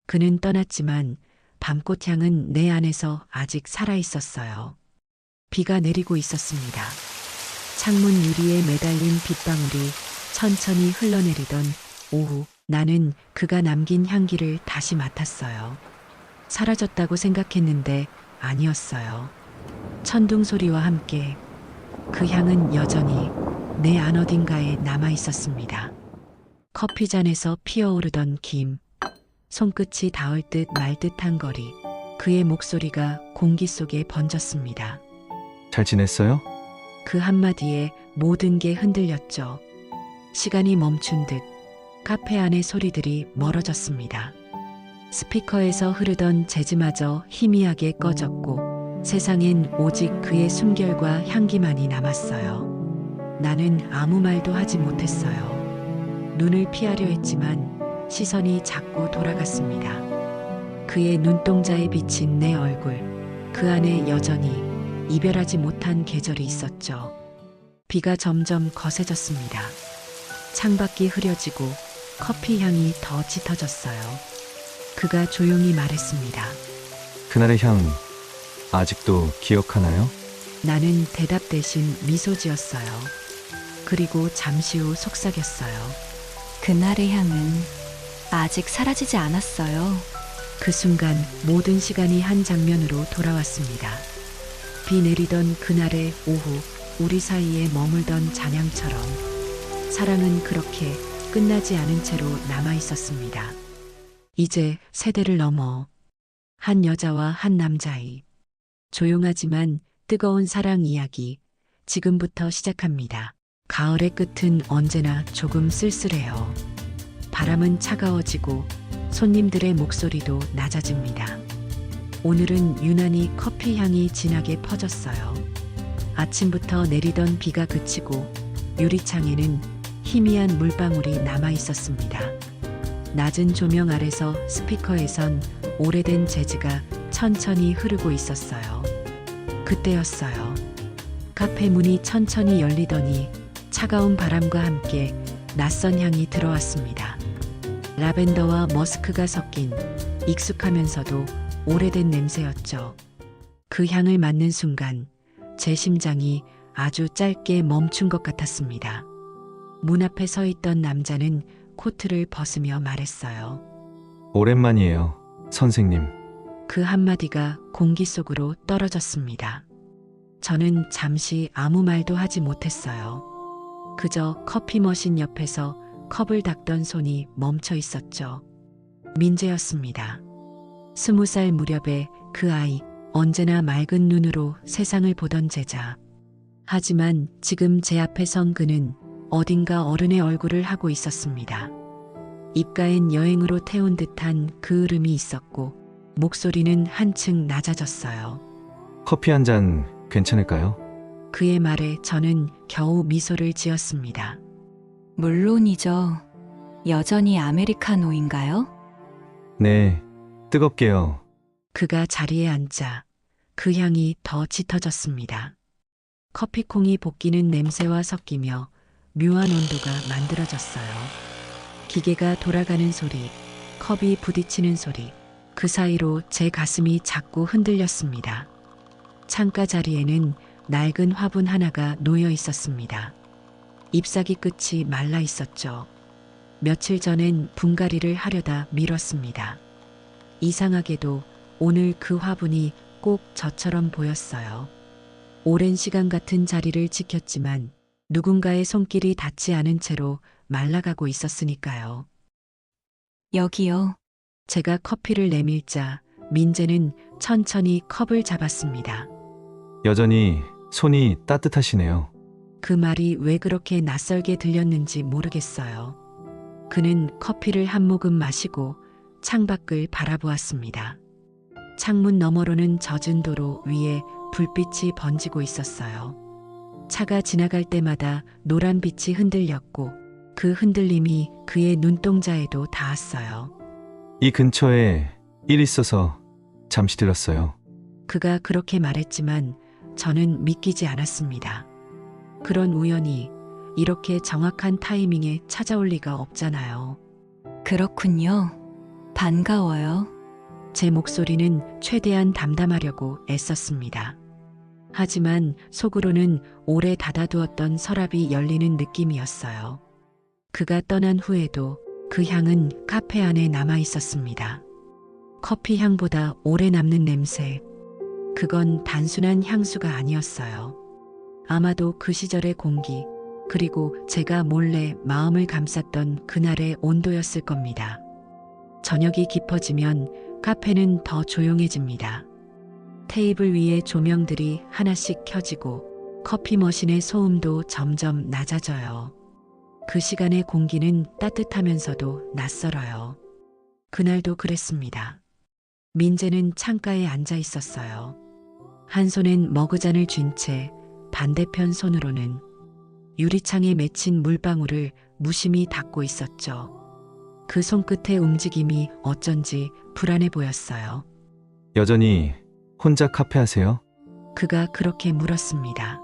그는 떠났지만 밤꽃향은 내 안에서 아직 살아 있었어요. 비가 내리고 있었습니다. 창문 유리에 매달린 빗방울이 천천히 흘러내리던 오후, 나는 그가 남긴 향기를 다시 맡았어요. 사라졌다고 생각했는데 아니었어요. 천둥 소리와 함께 그 향은 여전히 내 안 어딘가에 남아 있었습니다. 커피잔에서 피어오르던 김, 손끝이 닿을 듯 말 듯한 거리, 그의 목소리가 공기 속에 번졌습니다. 잘 지냈어요? 그 한마디에 모든 게 흔들렸죠. 시간이 멈춘 듯 카페 안의 소리들이 멀어졌습니다. 스피커에서 흐르던 재즈마저 희미하게 꺼졌고 세상엔 오직 그의 숨결과 향기만이 남았어요. 나는 아무 말도 하지 못했어요. 눈을 피하려 했지만 시선이 자꾸 돌아갔습니다. 그의 눈동자에 비친 내 얼굴, 그 안에 여전히 이별하지 못한 계절이 있었죠. 비가 점점 거세졌습니다. 창밖이 흐려지고 커피 향이 더 짙어졌어요. 그가 조용히 말했습니다. 그날의 향 아직도 기억하나요? 나는 대답 대신 미소 지었어요. 그리고 잠시 후 속삭였어요. 그날의 향은 아직 사라지지 않았어요. 그 순간 모든 시간이 한 장면으로 돌아왔습니다. 비 내리던 그날의 오후, 우리 사이에 머물던 잔향처럼 사랑은 그렇게 끝나지 않은 채로 남아 있었습니다. 이제 세대를 넘어 한 여자와 한 남자의 조용하지만 뜨거운 사랑 이야기 지금부터 시작합니다. 가을의 끝은 언제나 조금 쓸쓸해요. 바람은 차가워지고 손님들의 목소리도 낮아집니다. 오늘은 유난히 커피 향이 진하게 퍼졌어요. 아침부터 내리던 비가 그치고 유리창에는 희미한 물방울이 남아 있었습니다. 낮은 조명 아래서 스피커에선 오래된 재즈가 천천히 흐르고 있었어요. 그때였어요. 카페 문이 천천히 열리더니 차가운 바람과 함께 낯선 향이 들어왔습니다. 라벤더와 머스크가 섞인 익숙하면서도 오래된 냄새였죠. 그 향을 맡는 순간 제 심장이 아주 짧게 멈춘 것 같았습니다. 문 앞에 서 있던 남자는 코트를 벗으며 말했어요. 오랜만이에요, 선생님. 그 한마디가 공기 속으로 떨어졌습니다. 저는 잠시 아무 말도 하지 못했어요. 그저 커피 머신 옆에서 컵을 닦던 손이 멈춰 있었죠. 민재였습니다. 20살 무렵의 그 아이, 언제나 맑은 눈으로 세상을 보던 제자. 하지만 지금 제 앞에 선 그는 어딘가 어른의 얼굴을 하고 있었습니다. 입가엔 여행으로 태운 듯한 그을음이 있었고 목소리는 한층 낮아졌어요. 커피 한 잔 괜찮을까요? 그의 말에 저는 겨우 미소를 지었습니다. 물론이죠. 여전히 아메리카노인가요? 네, 뜨겁게요. 그가 자리에 앉자 그 향이 더 짙어졌습니다. 커피콩이 볶이는 냄새와 섞이며 묘한 온도가 만들어졌어요. 기계가 돌아가는 소리, 컵이 부딪히는 소리, 그 사이로 제 가슴이 자꾸 흔들렸습니다. 창가 자리에는 낡은 화분 하나가 놓여 있었습니다. 잎사귀 끝이 말라 있었죠. 며칠 전엔 분갈이를 하려다 미뤘습니다. 이상하게도 오늘 그 화분이 꼭 저처럼 보였어요. 오랜 시간 같은 자리를 지켰지만 누군가의 손길이 닿지 않은 채로 말라가고 있었으니까요. 여기요. 제가 커피를 내밀자 민재는 천천히 컵을 잡았습니다. 여전히 손이 따뜻하시네요. 그 말이 왜 그렇게 낯설게 들렸는지 모르겠어요. 그는 커피를 한 모금 마시고 창밖을 바라보았습니다. 창문 너머로는 젖은 도로 위에 불빛이 번지고 있었어요. 차가 지나갈 때마다 노란 빛이 흔들렸고 그 흔들림이 그의 눈동자에도 닿았어요. 이 근처에 일 있어서 잠시 들렀어요. 그가 그렇게 말했지만 저는 믿기지 않았습니다. 그런 우연이 이렇게 정확한 타이밍에 찾아올 리가 없잖아요. 그렇군요. 반가워요. 제 목소리는 최대한 담담하려고 애썼습니다. 하지만 속으로는 오래 닫아두었던 서랍이 열리는 느낌이었어요. 그가 떠난 후에도 그 향은 카페 안에 남아 있었습니다. 커피 향보다 오래 남는 냄새. 그건 단순한 향수가 아니었어요. 아마도 그 시절의 공기, 그리고 제가 몰래 마음을 감쌌던 그날의 온도였을 겁니다. 저녁이 깊어지면 카페는 더 조용해집니다. 테이블 위에 조명들이 하나씩 켜지고 커피 머신의 소음도 점점 낮아져요. 그 시간의 공기는 따뜻하면서도 낯설어요. 그날도 그랬습니다. 민재는 창가에 앉아 있었어요. 한 손엔 머그잔을 쥔 채 반대편 손으로는 유리창에 맺힌 물방울을 무심히 닦고 있었죠. 그 손끝의 움직임이 어쩐지 불안해 보였어요. 여전히 혼자 카페 하세요? 그가 그렇게 물었습니다.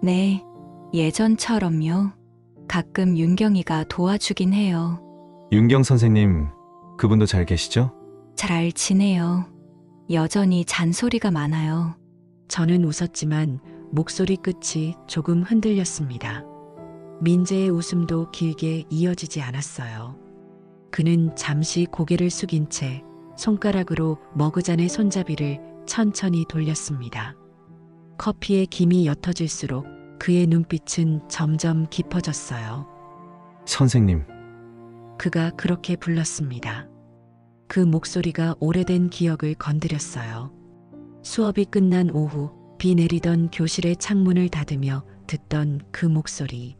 네, 예전처럼요. 가끔 윤경이가 도와주긴 해요. 윤경 선생님, 그분도 잘 계시죠? 잘 지내요. 여전히 잔소리가 많아요. 저는 웃었지만 목소리 끝이 조금 흔들렸습니다. 민재의 웃음도 길게 이어지지 않았어요. 그는 잠시 고개를 숙인 채 손가락으로 머그잔의 손잡이를 천천히 돌렸습니다. 커피의 김이 옅어질수록 그의 눈빛은 점점 깊어졌어요. 선생님, 그가 그렇게 불렀습니다. 그 목소리가 오래된 기억을 건드렸어요. 수업이 끝난 오후 비 내리던 교실의 창문을 닫으며 듣던 그 목소리.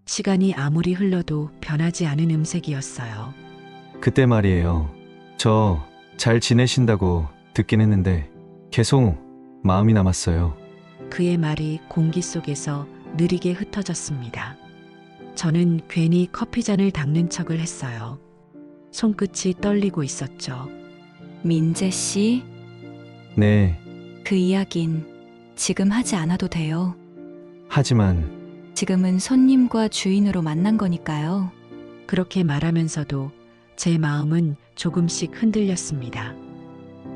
시간이 아무리 흘러도 변하지 않은 음색이었어요. 그때 말이에요. 저 잘 지내신다고 듣긴 했는데 계속 마음이 남았어요. 그의 말이 공기 속에서 느리게 흩어졌습니다. 저는 괜히 커피잔을 닦는 척을 했어요. 손끝이 떨리고 있었죠. 민재 씨, 네, 그 이야긴 지금 하지 않아도 돼요. 하지만 지금은 손님과 주인으로 만난 거니까요. 그렇게 말하면서도 제 마음은 조금씩 흔들렸습니다.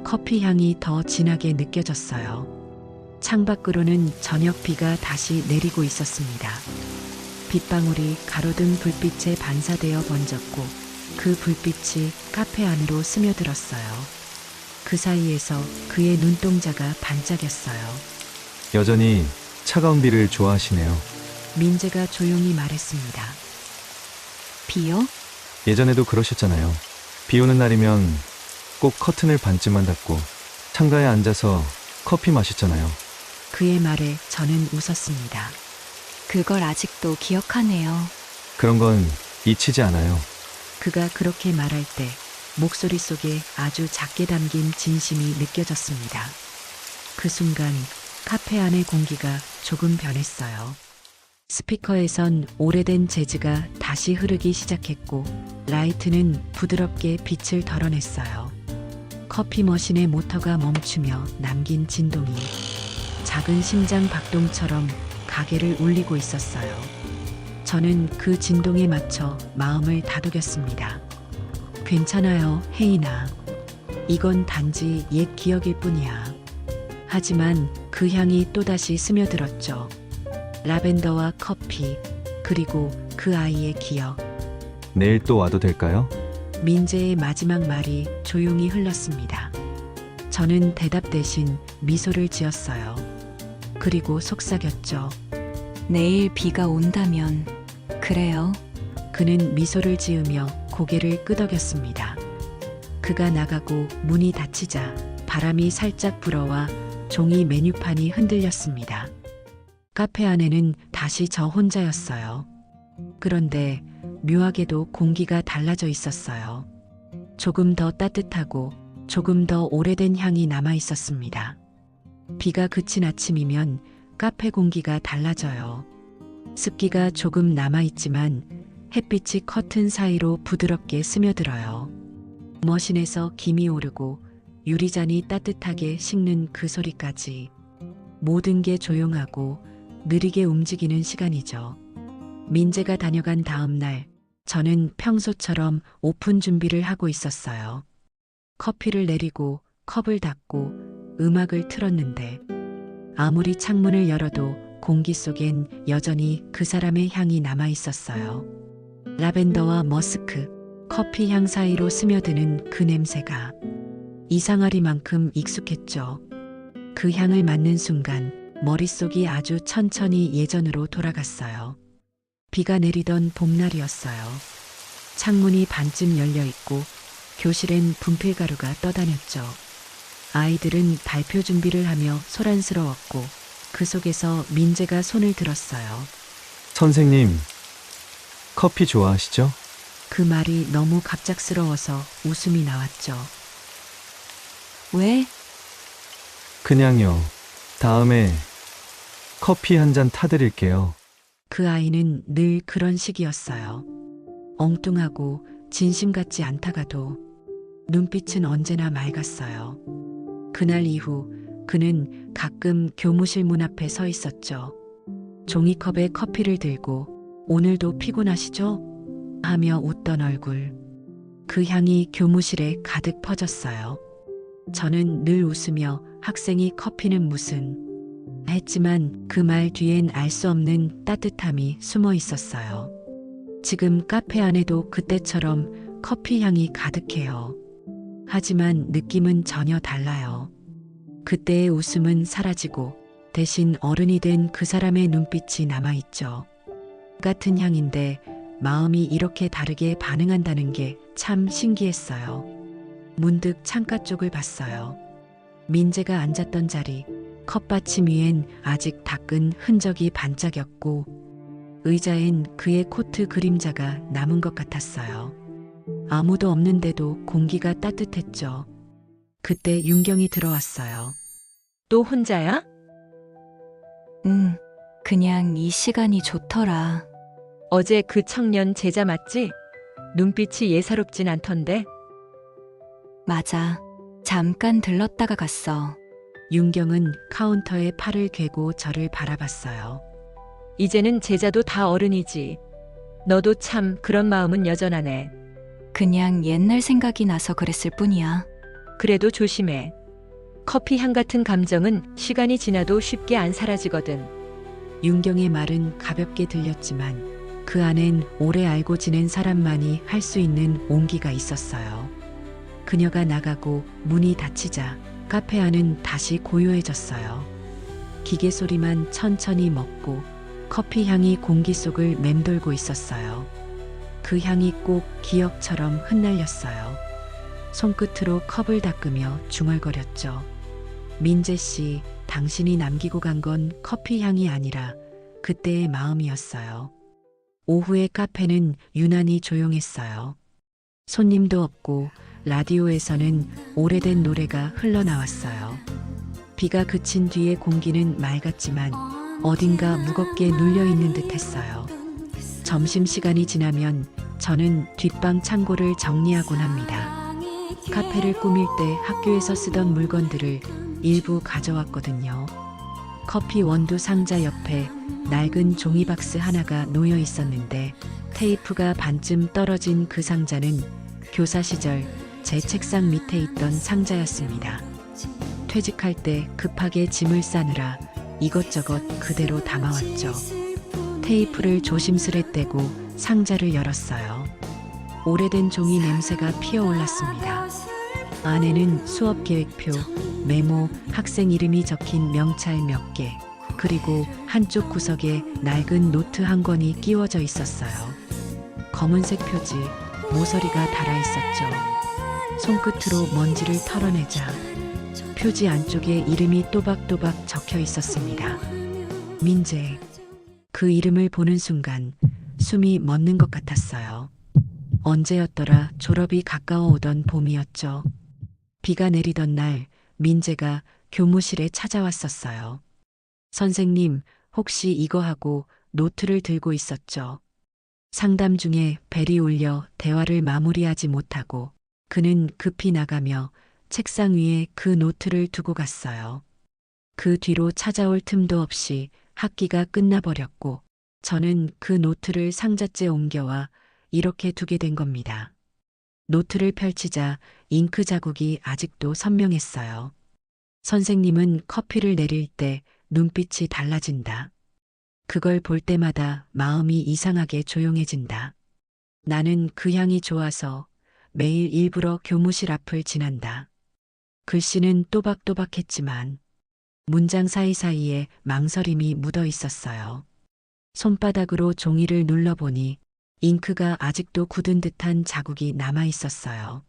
커피 향이 더 진하게 느껴졌어요. 창밖으로는 저녁 비가 다시 내리고 있었습니다. 빗방울이 가로등 불빛에 반사되어 번졌고 그 불빛이 카페 안으로 스며들었어요. 그 사이에서 그의 눈동자가 반짝였어요. 여전히 차가운 비를 좋아하시네요. 민재가 조용히 말했습니다. 비요? 예전에도 그러셨잖아요. 비 오는 날이면 꼭 커튼을 반쯤만 닫고 창가에 앉아서 커피 마셨잖아요. 그의 말에 저는 웃었습니다. 그걸 아직도 기억하네요. 그런 건 잊히지 않아요. 그가 그렇게 말할 때 목소리 속에 아주 작게 담긴 진심이 느껴졌습니다. 그 순간 카페 안의 공기가 조금 변했어요. 스피커에선 오래된 재즈가 다시 흐르기 시작했고 라이트는 부드럽게 빛을 덜어냈어요. 커피 머신의 모터가 멈추며 남긴 진동이 작은 심장 박동처럼 가게를 울리고 있었어요. 저는 그 진동에 맞춰 마음을 다독였습니다. 괜찮아요, 혜인아. 이건 단지 옛 기억일 뿐이야. 하지만 그 향이 또다시 스며들었죠. 라벤더와 커피, 그리고 그 아이의 기억. 내일 또 와도 될까요? 민재의 마지막 말이 조용히 흘렀습니다. 저는 대답 대신 미소를 지었어요. 그리고 속삭였죠. 내일 비가 온다면 그래요. 그는 미소를 지으며 고개를 끄덕였습니다. 그가 나가고 문이 닫히자 바람이 살짝 불어와 종이 메뉴판이 흔들렸습니다. 카페 안에는 다시 저 혼자였어요. 그런데 묘하게도 공기가 달라져 있었어요. 조금 더 따뜻하고 조금 더 오래된 향이 남아 있었습니다. 비가 그친 아침이면 카페 공기가 달라져요. 습기가 조금 남아 있지만 햇빛이 커튼 사이로 부드럽게 스며들어요. 머신에서 김이 오르고 유리잔이 따뜻하게 식는 그 소리까지 모든 게 조용하고 느리게 움직이는 시간이죠. 민재가 다녀간 다음 날 저는 평소처럼 오픈 준비를 하고 있었어요. 커피를 내리고 컵을 닫고 음악을 틀었는데 아무리 창문을 열어도 공기 속엔 여전히 그 사람의 향이 남아 있었어요. 라벤더와 머스크, 커피 향 사이로 스며드는 그 냄새가 이상하리만큼 익숙했죠. 그 향을 맡는 순간 머릿속이 아주 천천히 예전으로 돌아갔어요. 비가 내리던 봄날이었어요. 창문이 반쯤 열려 있고 교실엔 분필가루가 떠다녔죠. 아이들은 발표 준비를 하며 소란스러웠고 그 속에서 민재가 손을 들었어요. 선생님, 커피 좋아하시죠? 그 말이 너무 갑작스러워서 웃음이 나왔죠. 왜? 그냥요. 다음에 커피 한 잔 타드릴게요. 그 아이는 늘 그런 식이었어요. 엉뚱하고 진심 같지 않다가도 눈빛은 언제나 맑았어요. 그날 이후 그는 가끔 교무실 문 앞에 서 있었죠. 종이컵에 커피를 들고 오늘도 피곤하시죠? 하며 웃던 얼굴. 그 향이 교무실에 가득 퍼졌어요. 저는 늘 웃으며 학생이 커피는 무슨 했지만 그 말 뒤엔 알 수 없는 따뜻함이 숨어 있었어요. 지금 카페 안에도 그때처럼 커피 향이 가득해요. 하지만 느낌은 전혀 달라요. 그때의 웃음은 사라지고 대신 어른이 된 그 사람의 눈빛이 남아있죠. 같은 향인데 마음이 이렇게 다르게 반응한다는 게 참 신기했어요. 문득 창가 쪽을 봤어요. 민재가 앉았던 자리, 컵받침 위엔 아직 닦은 흔적이 반짝였고 의자엔 그의 코트 그림자가 남은 것 같았어요. 아무도 없는데도 공기가 따뜻했죠. 그때 윤경이 들어왔어요. 또 혼자야? 그냥 이 시간이 좋더라. 어제 그 청년 제자 맞지? 눈빛이 예사롭진 않던데. 맞아. 잠깐 들렀다가 갔어. 윤경은 카운터에 팔을 괴고 저를 바라봤어요. 이제는 제자도 다 어른이지. 너도 참 그런 마음은 여전하네. 그냥 옛날 생각이 나서 그랬을 뿐이야. 그래도 조심해. 커피 향 같은 감정은 시간이 지나도 쉽게 안 사라지거든. 윤경의 말은 가볍게 들렸지만 그 안엔 오래 알고 지낸 사람만이 할 수 있는 온기가 있었어요. 그녀가 나가고 문이 닫히자 카페 안은 다시 고요해졌어요. 기계 소리만 천천히 먹고 커피 향이 공기 속을 맴돌고 있었어요. 그 향이 꼭 기억처럼 흩날렸어요. 손끝으로 컵을 닦으며 중얼거렸죠. 민재 씨, 당신이 남기고 간 건 커피 향이 아니라 그때의 마음이었어요. 오후의 카페는 유난히 조용했어요. 손님도 없고 라디오에서는 오래된 노래가 흘러나왔어요. 비가 그친 뒤의 공기는 맑았지만 어딘가 무겁게 눌려있는 듯 했어요. 점심시간이 지나면 저는 뒷방 창고를 정리하곤 합니다. 카페를 꾸밀 때 학교에서 쓰던 물건들을 일부 가져왔거든요. 커피 원두 상자 옆에 낡은 종이박스 하나가 놓여 있었는데 테이프가 반쯤 떨어진 그 상자는 교사 시절 제 책상 밑에 있던 상자였습니다. 퇴직할 때 급하게 짐을 싸느라 이것저것 그대로 담아왔죠. 테이프를 조심스레 떼고 상자를 열었어요. 오래된 종이 냄새가 피어올랐습니다. 안에는 수업 계획표, 메모, 학생 이름이 적힌 명찰 몇 개, 그리고 한쪽 구석에 낡은 노트 한 권이 끼워져 있었어요. 검은색 표지, 모서리가 달아 있었죠. 손끝으로 먼지를 털어내자 표지 안쪽에 이름이 또박또박 적혀 있었습니다. 민재. 그 이름을 보는 순간 숨이 멎는 것 같았어요. 언제였더라 졸업이 가까워 오던 봄이었죠. 비가 내리던 날 민재가 교무실에 찾아왔었어요. 선생님, 혹시 이거 하고 노트를 들고 있었죠. 상담 중에 벨이 울려 대화를 마무리하지 못하고 그는 급히 나가며 책상 위에 그 노트를 두고 갔어요. 그 뒤로 찾아올 틈도 없이 학기가 끝나버렸고 저는 그 노트를 상자째 옮겨와 이렇게 두게 된 겁니다. 노트를 펼치자 잉크 자국이 아직도 선명했어요. 선생님은 커피를 내릴 때 눈빛이 달라진다. 그걸 볼 때마다 마음이 이상하게 조용해진다. 나는 그 향이 좋아서 매일 일부러 교무실 앞을 지난다. 글씨는 또박또박했지만 문장 사이사이에 망설임이 묻어 있었어요. 손바닥으로 종이를 눌러보니 잉크가 아직도 굳은 듯한 자국이 남아 있었어요.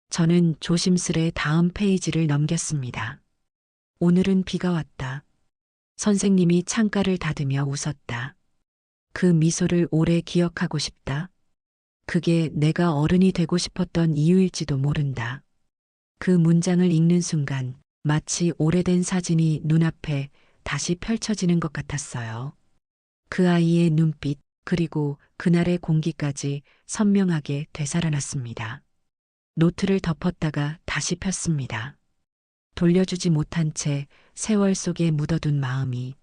저는 조심스레 다음 페이지를 넘겼습니다. 오늘은 비가 왔다. 선생님이 창가를 닫으며 웃었다. 그 미소를 오래 기억하고 싶다. 그게 내가 어른이 되고 싶었던 이유일지도 모른다. 그 문장을 읽는 순간 마치 오래된 사진이 눈앞에 다시 펼쳐지는 것 같았어요. 그 아이의 눈빛, 그리고 그날의 공기까지 선명하게 되살아났습니다. 노트를 덮었다가 다시 폈습니다. 돌려주지 못한 채 세월 속에 묻어둔 마음이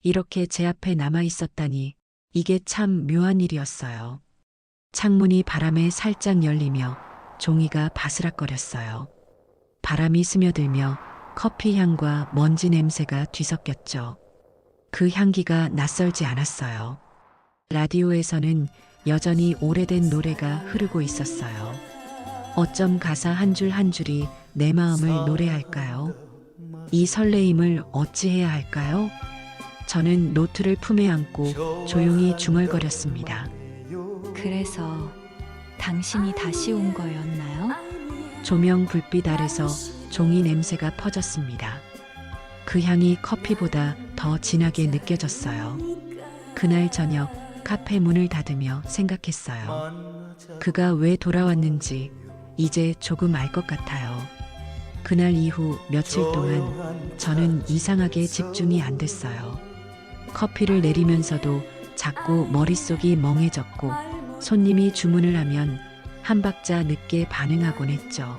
이렇게 제 앞에 남아 있었다니 이게 참 묘한 일이었어요. 창문이 바람에 살짝 열리며 종이가 바스락거렸어요. 바람이 스며들며 커피 향과 먼지 냄새가 뒤섞였죠. 그 향기가 낯설지 않았어요. 라디오에서는 여전히 오래된 노래가 흐르고 있었어요. 어쩜 가사 한 줄 한 줄이 내 마음을 노래할까요? 이 설레임을 어찌해야 할까요? 저는 노트를 품에 안고 조용히 중얼거렸습니다. 그래서 당신이 다시 온 거였나요? 조명 불빛 아래서 종이 냄새가 퍼졌습니다. 그 향이 커피보다 더 진하게 느껴졌어요. 그날 저녁 카페 문을 닫으며 생각했어요. 그가 왜 돌아왔는지 이제 조금 알 것 같아요. 그날 이후 며칠 동안 저는 이상하게 집중이 안 됐어요. 커피를 내리면서도 자꾸 머릿속이 멍해졌고 손님이 주문을 하면 한 박자 늦게 반응하곤 했죠.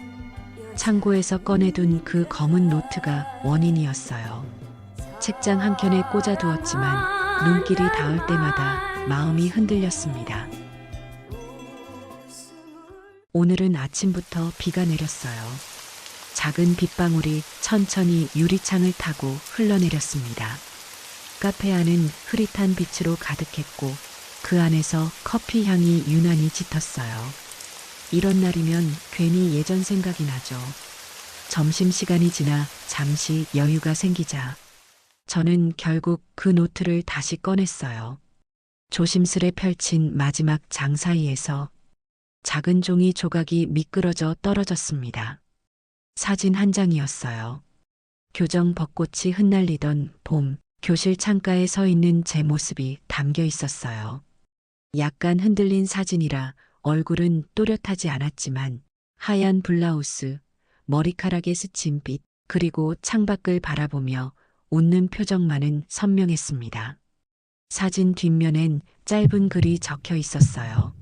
창고에서 꺼내둔 그 검은 노트가 원인이었어요. 책장 한켠에 꽂아두었지만 눈길이 닿을 때마다 마음이 흔들렸습니다. 오늘은 아침부터 비가 내렸어요. 작은 빗방울이 천천히 유리창을 타고 흘러내렸습니다. 카페 안은 흐릿한 빛으로 가득했고 그 안에서 커피 향이 유난히 짙었어요. 이런 날이면 괜히 예전 생각이 나죠. 점심시간이 지나 잠시 여유가 생기자 저는 결국 그 노트를 다시 꺼냈어요. 조심스레 펼친 마지막 장 사이에서 작은 종이 조각이 미끄러져 떨어졌습니다. 사진 한 장이었어요. 교정 벚꽃이 흩날리던 봄, 교실 창가에 서 있는 제 모습이 담겨 있었어요. 약간 흔들린 사진이라 얼굴은 또렷하지 않았지만 하얀 블라우스, 머리카락에 스친 빛, 그리고 창밖을 바라보며 웃는 표정만은 선명했습니다. 사진 뒷면엔 짧은 글이 적혀 있었어요.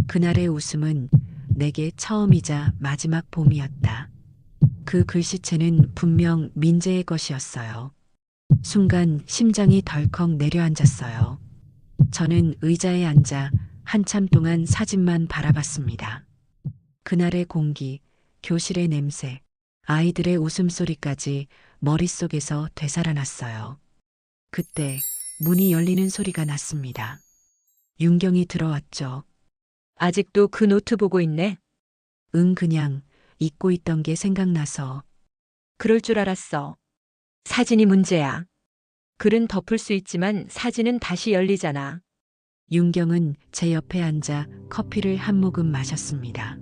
그날의 웃음은 내게 처음이자 마지막 봄이었다. 그 글씨체는 분명 민재의 것이었어요. 순간 심장이 덜컥 내려앉았어요. 저는 의자에 앉아 한참 동안 사진만 바라봤습니다. 그날의 공기, 교실의 냄새, 아이들의 웃음소리까지 머릿속에서 되살아났어요. 그때 문이 열리는 소리가 났습니다. 윤경이 들어왔죠. 아직도 그 노트 보고 있네. 그냥 잊고 있던 게 생각나서. 그럴 줄 알았어. 사진이 문제야. 글은 덮을 수 있지만 사진은 다시 열리잖아. 윤경은 제 옆에 앉아 커피를 한 모금 마셨습니다.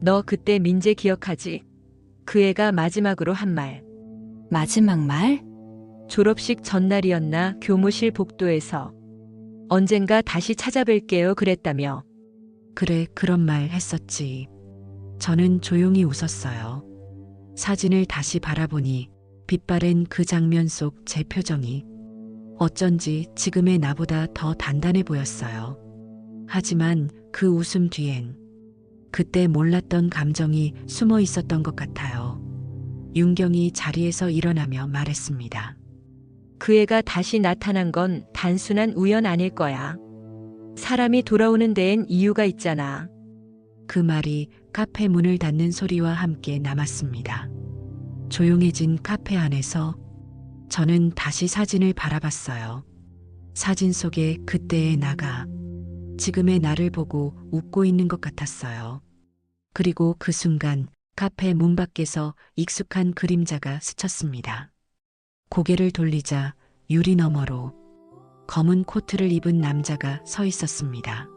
너 그때 민재 기억하지? 그 애가 마지막으로 한 말. 마지막 말? 졸업식 전날이었나 교무실 복도에서 언젠가 다시 찾아뵐게요 그랬다며. 그래, 그런 말 했었지. 저는 조용히 웃었어요. 사진을 다시 바라보니 빛바랜 그 장면 속 제 표정이 어쩐지 지금의 나보다 더 단단해 보였어요. 하지만 그 웃음 뒤엔 그때 몰랐던 감정이 숨어 있었던 것 같아요. 윤경이 자리에서 일어나며 말했습니다. 그 애가 다시 나타난 건 단순한 우연 아닐 거야. 사람이 돌아오는 데엔 이유가 있잖아. 그 말이 카페 문을 닫는 소리와 함께 남았습니다. 조용해진 카페 안에서 저는 다시 사진을 바라봤어요. 사진 속에 그때의 나가 지금의 나를 보고 웃고 있는 것 같았어요. 그리고 그 순간 카페 문 밖에서 익숙한 그림자가 스쳤습니다. 고개를 돌리자 유리 너머로 검은 코트를 입은 남자가 서 있었습니다.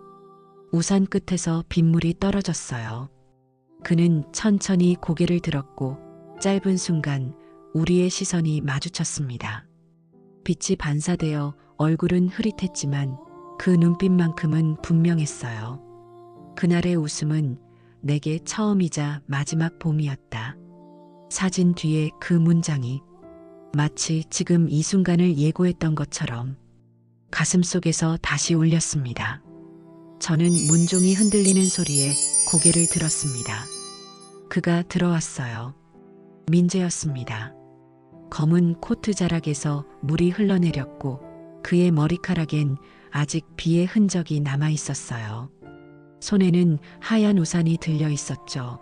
우산 끝에서 빗물이 떨어졌어요. 그는 천천히 고개를 들었고 짧은 순간 우리의 시선이 마주쳤습니다. 빛이 반사되어 얼굴은 흐릿했지만 그 눈빛만큼은 분명했어요. 그날의 웃음은 내게 처음이자 마지막 봄이었다. 사진 뒤에 그 문장이 마치 지금 이 순간을 예고했던 것처럼 가슴속에서 다시 울렸습니다. 저는 문종이 흔들리는 소리에 고개를 들었습니다. 그가 들어왔어요. 민재였습니다. 검은 코트 자락에서 물이 흘러내렸고 그의 머리카락엔 아직 비의 흔적이 남아 있었어요. 손에는 하얀 우산이 들려 있었죠.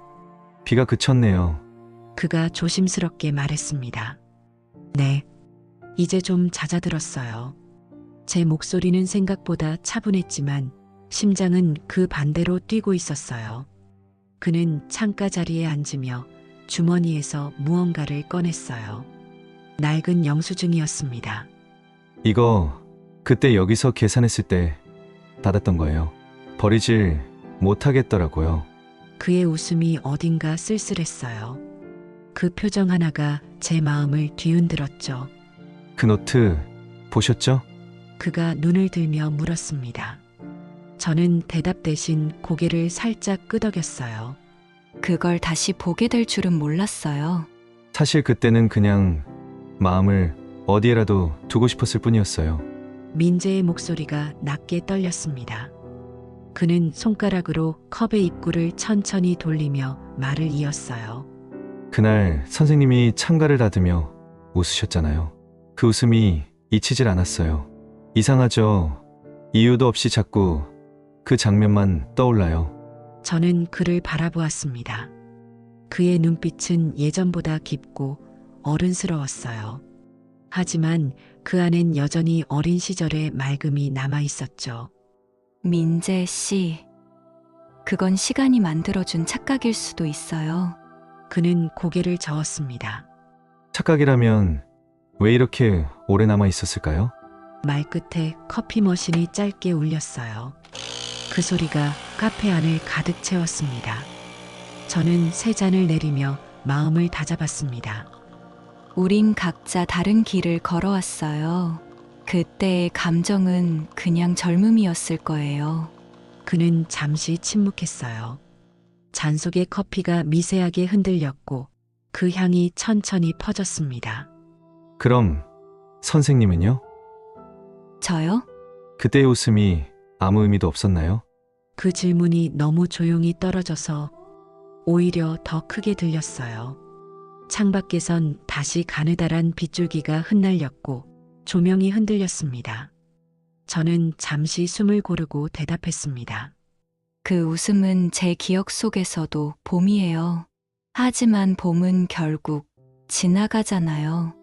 비가 그쳤네요. 그가 조심스럽게 말했습니다. 네, 이제 좀 잦아들었어요. 제 목소리는 생각보다 차분했지만 심장은 그 반대로 뛰고 있었어요. 그는 창가 자리에 앉으며 주머니에서 무언가를 꺼냈어요. 낡은 영수증이었습니다. 이거 그때 여기서 계산했을 때 받았던 거예요. 버리질 못하겠더라고요. 그의 웃음이 어딘가 쓸쓸했어요. 그 표정 하나가 제 마음을 뒤흔들었죠. 그 노트 보셨죠? 그가 눈을 들며 물었습니다. 저는 대답 대신 고개를 살짝 끄덕였어요. 그걸 다시 보게 될 줄은 몰랐어요. 사실 그때는 그냥 마음을 어디에라도 두고 싶었을 뿐이었어요. 민재의 목소리가 낮게 떨렸습니다. 그는 손가락으로 컵의 입구를 천천히 돌리며 말을 이었어요. 그날 선생님이 창가를 닫으며 웃으셨잖아요. 그 웃음이 잊히질 않았어요. 이상하죠? 이유도 없이 자꾸 그 장면만 떠올라요. 저는 그를 바라보았습니다. 그의 눈빛은 예전보다 깊고 어른스러웠어요. 하지만 그 안엔 여전히 어린 시절의 맑음이 남아 있었죠. 민재 씨, 그건 시간이 만들어준 착각일 수도 있어요. 그는 고개를 저었습니다. 착각이라면 왜 이렇게 오래 남아 있었을까요? 말끝에 커피 머신이 짧게 울렸어요. 그 소리가 카페 안을 가득 채웠습니다. 저는 세 잔을 내리며 마음을 다잡았습니다. 우린 각자 다른 길을 걸어왔어요. 그때의 감정은 그냥 젊음이었을 거예요. 그는 잠시 침묵했어요. 잔 속의 커피가 미세하게 흔들렸고 그 향이 천천히 퍼졌습니다. 그럼 선생님은요? 저요? 그때의 웃음이 아무 의미도 없었나요? 그 질문이 너무 조용히 떨어져서 오히려 더 크게 들렸어요. 창밖에선 다시 가느다란 빗줄기가 흩날렸고 조명이 흔들렸습니다. 저는 잠시 숨을 고르고 대답했습니다. 그 웃음은 제 기억 속에서도 봄이에요. 하지만 봄은 결국 지나가잖아요.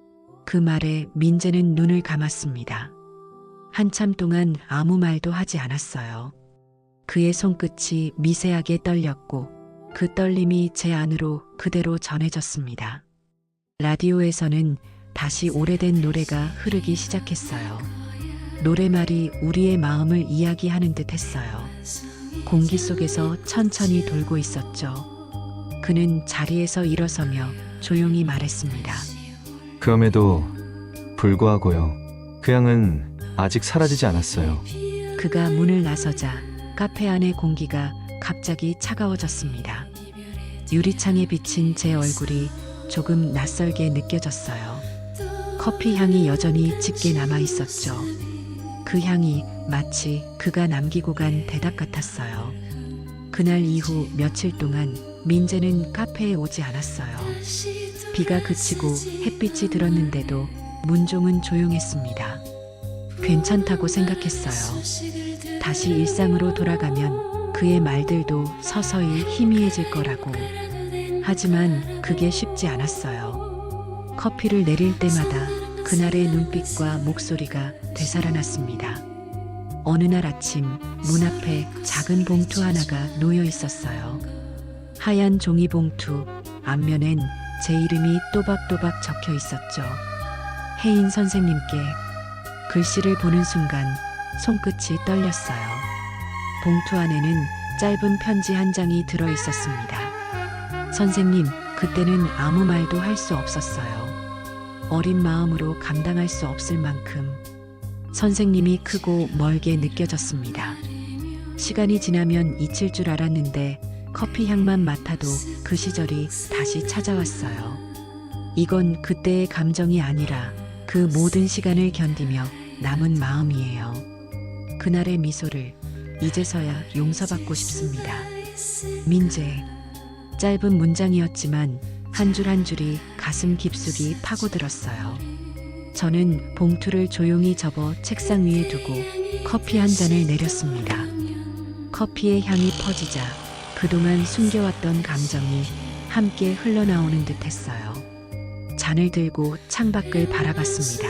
그 말에 민재는 눈을 감았습니다. 한참 동안 아무 말도 하지 않았어요. 그의 손끝이 미세하게 떨렸고 그 떨림이 제 안으로 그대로 전해졌습니다. 라디오에서는 다시 오래된 노래가 흐르기 시작했어요. 노래말이 우리의 마음을 이야기하는 듯 했어요. 공기 속에서 천천히 돌고 있었죠. 그는 자리에서 일어서며 조용히 말했습니다. 그럼에도 불구하고요. 그 향은 아직 사라지지 않았어요. 그가 문을 나서자 카페 안의 공기가 갑자기 차가워졌습니다. 유리창에 비친 제 얼굴이 조금 낯설게 느껴졌어요. 커피 향이 여전히 짙게 남아 있었죠. 그 향이 마치 그가 남기고 간 대답 같았어요. 그날 이후 며칠 동안 민재는 카페에 오지 않았어요. 비가 그치고 햇빛이 들었는데도 문종은 조용했습니다. 괜찮다고 생각했어요. 다시 일상으로 돌아가면 그의 말들도 서서히 희미해질 거라고. 하지만 그게 쉽지 않았어요. 커피를 내릴 때마다 그날의 눈빛과 목소리가 되살아났습니다. 어느 날 아침 문 앞에 작은 봉투 하나가 놓여 있었어요. 하얀 종이 봉투, 앞면엔 제 이름이 또박또박 적혀 있었죠. 혜인 선생님께. 글씨를 보는 순간 손끝이 떨렸어요. 봉투 안에는 짧은 편지 한 장이 들어 있었습니다. 선생님, 그때는 아무 말도 할 수 없었어요. 어린 마음으로 감당할 수 없을 만큼 선생님이 크고 멀게 느껴졌습니다. 시간이 지나면 잊힐 줄 알았는데 커피 향만 맡아도 그 시절이 다시 찾아왔어요. 이건 그때의 감정이 아니라 그 모든 시간을 견디며 남은 마음이에요. 그날의 미소를 이제서야 용서받고 싶습니다. 민재. 짧은 문장이었지만 한 줄 한 줄이 가슴 깊숙이 파고들었어요. 저는 봉투를 조용히 접어 책상 위에 두고 커피 한 잔을 내렸습니다. 커피의 향이 퍼지자 그동안 숨겨왔던 감정이 함께 흘러나오는 듯 했어요. 잔을 들고 창밖을 바라봤습니다.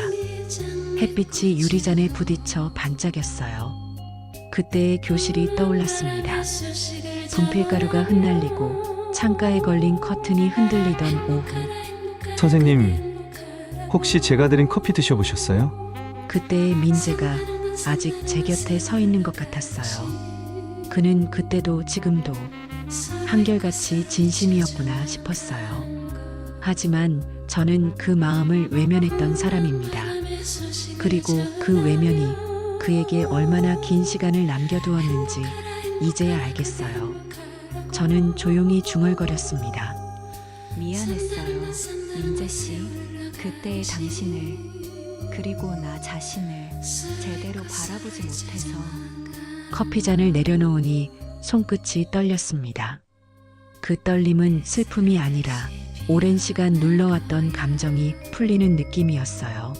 햇빛이 유리잔에 부딪혀 반짝였어요. 그때의 교실이 떠올랐습니다. 분필가루가 흩날리고 창가에 걸린 커튼이 흔들리던 오후. 선생님, 혹시 제가 드린 커피 드셔보셨어요? 그때의 민재가 아직 제 곁에 서 있는 것 같았어요. 그는 그때도 지금도 한결같이 진심이었구나 싶었어요. 하지만 저는 그 마음을 외면했던 사람입니다. 그리고 그 외면이 그에게 얼마나 긴 시간을 남겨두었는지 이제야 알겠어요. 저는 조용히 중얼거렸습니다. 미안했어요, 민재 씨. 그때의 당신을 그리고 나 자신을 제대로 바라보지 못해서. 커피잔을 내려놓으니 손끝이 떨렸습니다. 그 떨림은 슬픔이 아니라 오랜 시간 눌러왔던 감정이 풀리는 느낌이었어요.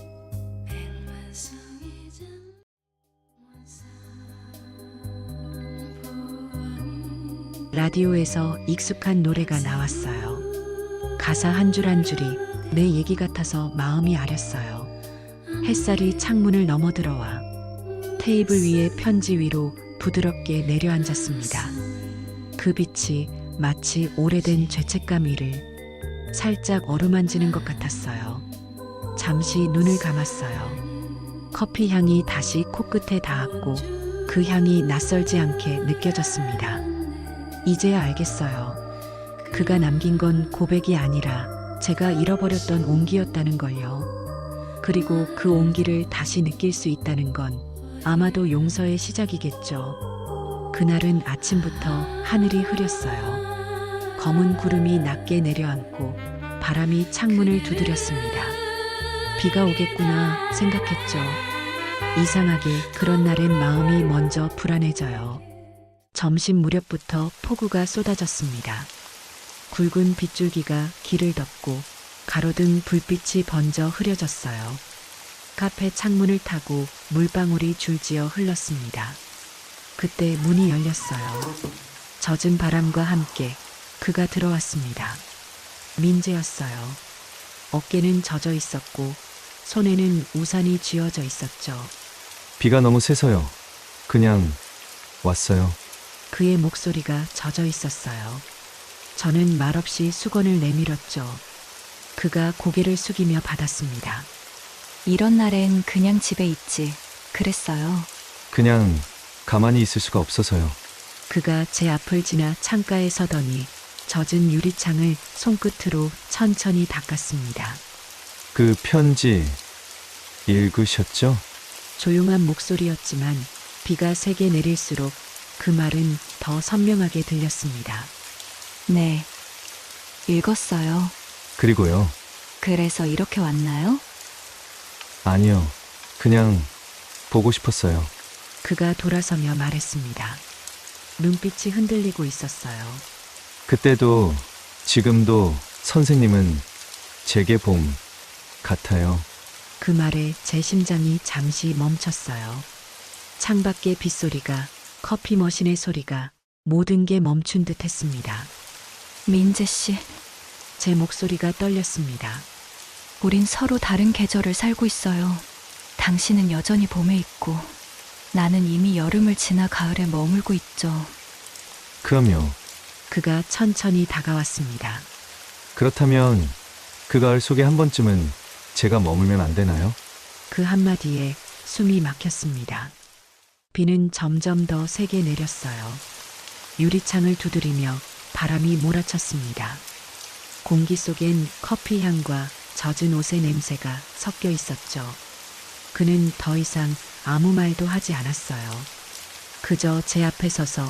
라디오에서 익숙한 노래가 나왔어요. 가사 한 줄 한 줄이 내 얘기 같아서 마음이 아렸어요. 햇살이 창문을 넘어들어와 테이블 위에 편지 위로 부드럽게 내려앉았습니다. 그 빛이 마치 오래된 죄책감 위를 살짝 어루만지는 것 같았어요. 잠시 눈을 감았어요. 커피 향이 다시 코끝에 닿았고 그 향이 낯설지 않게 느껴졌습니다. 이제야 알겠어요. 그가 남긴 건 고백이 아니라 제가 잃어버렸던 온기였다는 걸요. 그리고 그 온기를 다시 느낄 수 있다는 건 아마도 용서의 시작이겠죠. 그날은 아침부터 하늘이 흐렸어요. 검은 구름이 낮게 내려앉고 바람이 창문을 두드렸습니다. 비가 오겠구나 생각했죠. 이상하게 그런 날엔 마음이 먼저 불안해져요. 점심 무렵부터 폭우가 쏟아졌습니다. 굵은 빗줄기가 길을 덮고 가로등 불빛이 번져 흐려졌어요. 카페 창문을 타고 물방울이 줄지어 흘렀습니다. 그때 문이 열렸어요. 젖은 바람과 함께 그가 들어왔습니다. 민재였어요. 어깨는 젖어 있었고 손에는 우산이 쥐어져 있었죠. 비가 너무 세서요. 그냥 왔어요. 그의 목소리가 젖어 있었어요. 저는 말없이 수건을 내밀었죠. 그가 고개를 숙이며 받았습니다. 이런 날엔 그냥 집에 있지 그랬어요. 그냥 가만히 있을 수가 없어서요. 그가 제 앞을 지나 창가에 서더니 젖은 유리창을 손끝으로 천천히 닦았습니다. 그 편지 읽으셨죠? 조용한 목소리였지만 비가 세게 내릴수록 그 말은 더 선명하게 들렸습니다. 네, 읽었어요. 그리고요. 그래서 이렇게 왔나요? 아니요. 그냥 보고 싶었어요. 그가 돌아서며 말했습니다. 눈빛이 흔들리고 있었어요. 그때도 지금도 선생님은 제게 봄 같아요. 그 말에 제 심장이 잠시 멈췄어요. 창밖의 빗소리가, 커피 머신의 소리가 모든 게 멈춘 듯 했습니다. 민재 씨, 제 목소리가 떨렸습니다. 우린 서로 다른 계절을 살고 있어요. 당신은 여전히 봄에 있고, 나는 이미 여름을 지나 가을에 머물고 있죠. 그럼요. 그가 천천히 다가왔습니다. 그렇다면 그 가을 속에 한 번쯤은 제가 머물면 안 되나요? 그 한마디에 숨이 막혔습니다. 비는 점점 더 세게 내렸어요. 유리창을 두드리며 바람이 몰아쳤습니다. 공기 속엔 커피 향과 젖은 옷의 냄새가 섞여 있었죠. 그는 더 이상 아무 말도 하지 않았어요. 그저 제 앞에 서서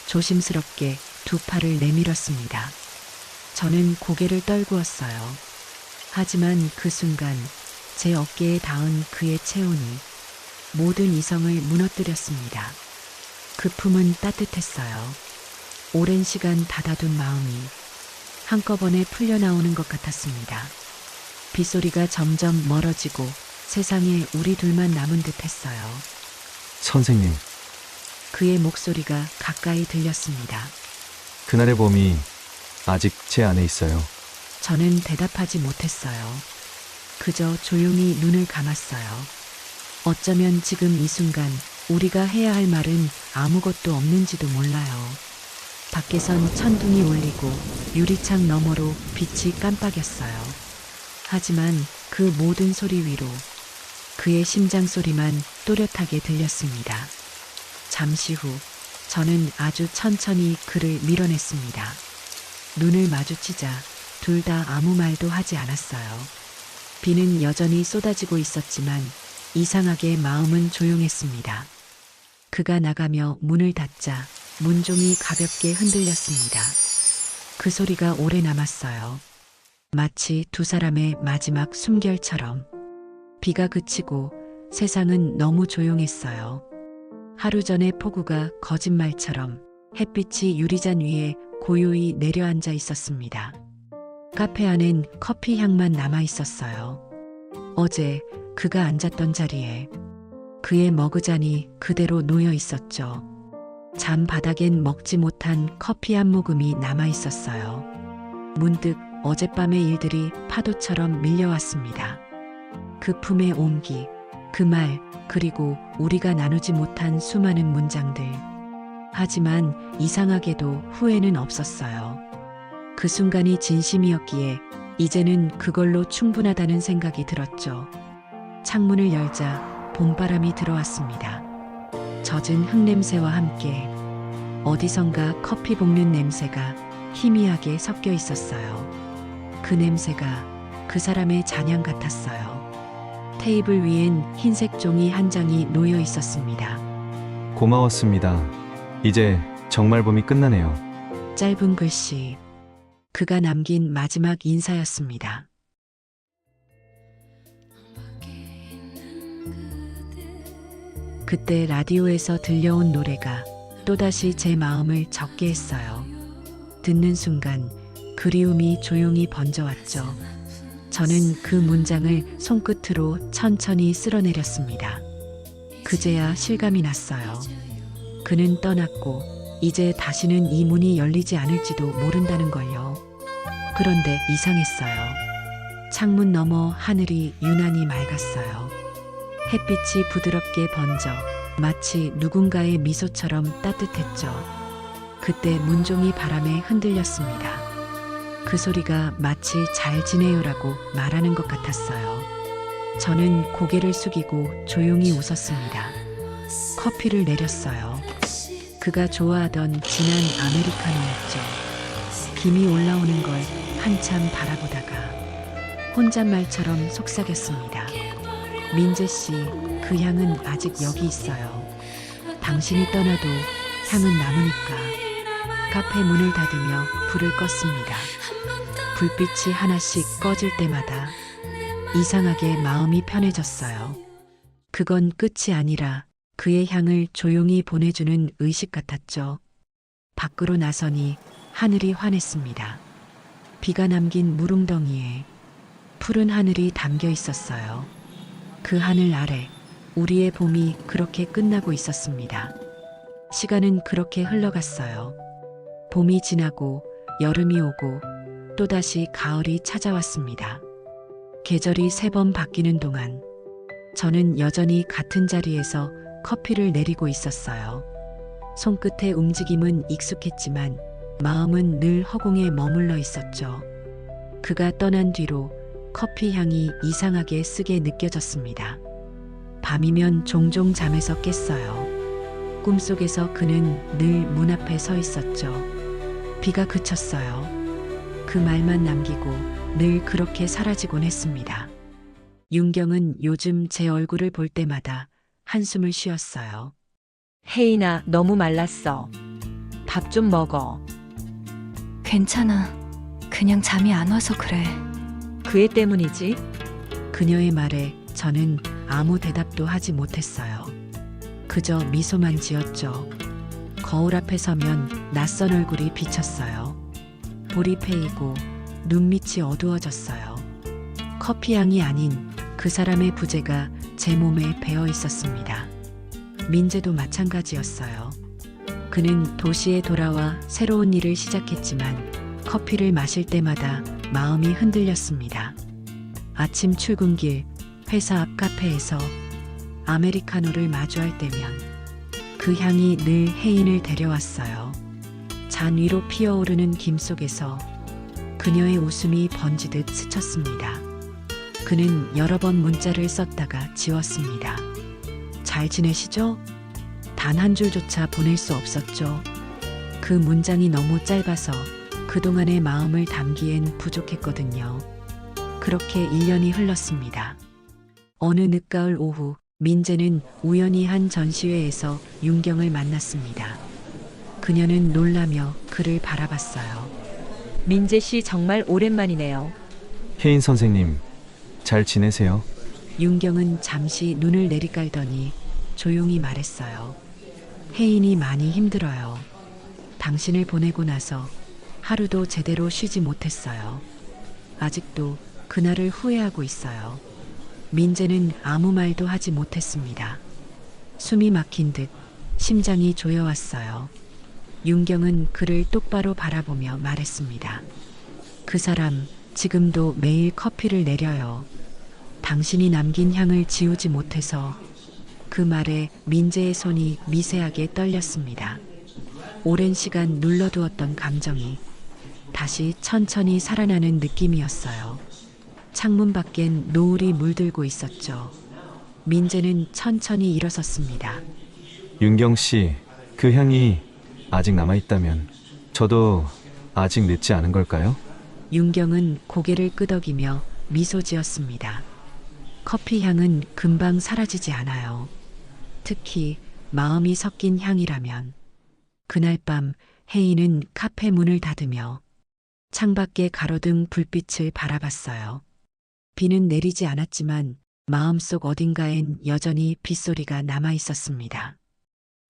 조심스럽게 두 팔을 내밀었습니다. 저는 고개를 떨구었어요. 하지만 그 순간 제 어깨에 닿은 그의 체온이 모든 이성을 무너뜨렸습니다. 그 품은 따뜻했어요. 오랜 시간 닫아둔 마음이 한꺼번에 풀려나오는 것 같았습니다. 빗소리가 점점 멀어지고 세상에 우리 둘만 남은 듯 했어요. 선생님, 그의 목소리가 가까이 들렸습니다. 그날의 봄이 아직 제 안에 있어요. 저는 대답하지 못했어요. 그저 조용히 눈을 감았어요. 어쩌면 지금 이 순간 우리가 해야 할 말은 아무것도 없는지도 몰라요. 밖에선 천둥이 울리고 유리창 너머로 빛이 깜빡였어요. 하지만 그 모든 소리 위로 그의 심장 소리만 또렷하게 들렸습니다. 잠시 후 저는 아주 천천히 그를 밀어냈습니다. 눈을 마주치자 둘 다 아무 말도 하지 않았어요. 비는 여전히 쏟아지고 있었지만 이상하게 마음은 조용했습니다. 그가 나가며 문을 닫자 문종이 가볍게 흔들렸습니다. 그 소리가 오래 남았어요. 마치 두 사람의 마지막 숨결처럼. 비가 그치고 세상은 너무 조용했어요. 하루 전의 폭우가 거짓말처럼 햇빛이 유리잔 위에 고요히 내려앉아 있었습니다. 카페 안엔 커피 향만 남아 있었어요. 어제 그가 앉았던 자리에 그의 머그잔이 그대로 놓여 있었죠. 잠 바닥엔 먹지 못한 커피 한 모금이 남아 있었어요. 문득 어젯밤의 일들이 파도처럼 밀려왔습니다. 그 품의 온기, 그 말, 그리고 우리가 나누지 못한 수많은 문장들. 하지만 이상하게도 후회는 없었어요. 그 순간이 진심이었기에 이제는 그걸로 충분하다는 생각이 들었죠. 창문을 열자 봄바람이 들어왔습니다. 젖은 흙냄새와 함께 어디선가 커피 볶는 냄새가 희미하게 섞여 있었어요. 그 냄새가 그 사람의 잔향 같았어요. 테이블 위엔 흰색 종이 한 장이 놓여 있었습니다. 고마웠습니다. 이제 정말 봄이 끝나네요. 짧은 글씨, 그가 남긴 마지막 인사였습니다. 그때 라디오에서 들려온 노래가 또다시 제 마음을 적게 했어요. 듣는 순간 그리움이 조용히 번져왔죠. 저는 그 문장을 손끝으로 천천히 쓸어내렸습니다. 그제야 실감이 났어요. 그는 떠났고 이제 다시는 이 문이 열리지 않을지도 모른다는 걸요. 그런데 이상했어요. 창문 너머 하늘이 유난히 맑았어요. 햇빛이 부드럽게 번져 마치 누군가의 미소처럼 따뜻했죠. 그때 문종이 바람에 흔들렸습니다. 그 소리가 마치 잘 지내요라고 말하는 것 같았어요. 저는 고개를 숙이고 조용히 웃었습니다. 커피를 내렸어요. 그가 좋아하던 진한 아메리카노였죠. 김이 올라오는 걸 한참 바라보다가 혼잣말처럼 속삭였습니다. 민재 씨, 그 향은 아직 여기 있어요. 당신이 떠나도 향은 남으니까. 카페 문을 닫으며 불을 껐습니다. 불빛이 하나씩 꺼질 때마다 이상하게 마음이 편해졌어요. 그건 끝이 아니라 그의 향을 조용히 보내주는 의식 같았죠. 밖으로 나서니 하늘이 환했습니다. 비가 남긴 물웅덩이에 푸른 하늘이 담겨 있었어요. 그 하늘 아래 우리의 봄이 그렇게 끝나고 있었습니다. 시간은 그렇게 흘러갔어요. 봄이 지나고 여름이 오고 또다시 가을이 찾아왔습니다. 계절이 3번 바뀌는 동안 저는 여전히 같은 자리에서 커피를 내리고 있었어요. 손끝의 움직임은 익숙했지만 마음은 늘 허공에 머물러 있었죠. 그가 떠난 뒤로 커피 향이 이상하게 쓰게 느껴졌습니다. 밤이면 종종 잠에서 깼어요. 꿈속에서 그는 늘 문 앞에 서 있었죠. 비가 그쳤어요. 그 말만 남기고 늘 그렇게 사라지곤 했습니다. 윤경은 요즘 제 얼굴을 볼 때마다 한숨을 쉬었어요. 혜인아, 너무 말랐어. 밥 좀 먹어. 괜찮아. 그냥 잠이 안 와서 그래. 그 애 때문이지? 그녀의 말에 저는 아무 대답도 하지 못했어요. 그저 미소만 지었죠. 거울 앞에 서면 낯선 얼굴이 비쳤어요. 볼이 패이고 눈밑이 어두워졌어요. 커피 향이 아닌 그 사람의 부재가 제 몸에 배어 있었습니다. 민재도 마찬가지였어요. 그는 도시에 돌아와 새로운 일을 시작했지만 커피를 마실 때마다 마음이 흔들렸습니다. 아침 출근길, 회사 앞 카페에서 아메리카노를 마주할 때면 그 향이 늘 혜인을 데려왔어요. 잔 위로 피어오르는 김 속에서 그녀의 웃음이 번지듯 스쳤습니다. 그는 여러 번 문자를 썼다가 지웠습니다. 잘 지내시죠? 단 한 줄조차 보낼 수 없었죠. 그 문장이 너무 짧아서 그동안의 마음을 담기엔 부족했거든요. 그렇게 1년이 흘렀습니다. 어느 늦가을 오후 민재는 우연히 한 전시회에서 윤경을 만났습니다. 그녀는 놀라며 그를 바라봤어요. 민재 씨 정말 오랜만이네요. 혜인 선생님, 잘 지내세요? 윤경은 잠시 눈을 내리깔더니 조용히 말했어요. 혜인이 많이 힘들어요. 당신을 보내고 나서 하루도 제대로 쉬지 못했어요. 아직도 그날을 후회하고 있어요. 민재는 아무 말도 하지 못했습니다. 숨이 막힌 듯 심장이 조여왔어요. 윤경은 그를 똑바로 바라보며 말했습니다. 그 사람 지금도 매일 커피를 내려요. 당신이 남긴 향을 지우지 못해서. 그 말에 민재의 손이 미세하게 떨렸습니다. 오랜 시간 눌러두었던 감정이 다시 천천히 살아나는 느낌이었어요. 창문 밖엔 노을이 물들고 있었죠. 민재는 천천히 일어섰습니다. 윤경 씨, 그 향이 아직 남아있다면 저도 아직 늦지 않은 걸까요? 윤경은 고개를 끄덕이며 미소 지었습니다. 커피 향은 금방 사라지지 않아요. 특히 마음이 섞인 향이라면. 그날 밤 혜인은 카페 문을 닫으며 창밖에 가로등 불빛을 바라봤어요. 비는 내리지 않았지만 마음속 어딘가엔 여전히 빗소리가 남아 있었습니다.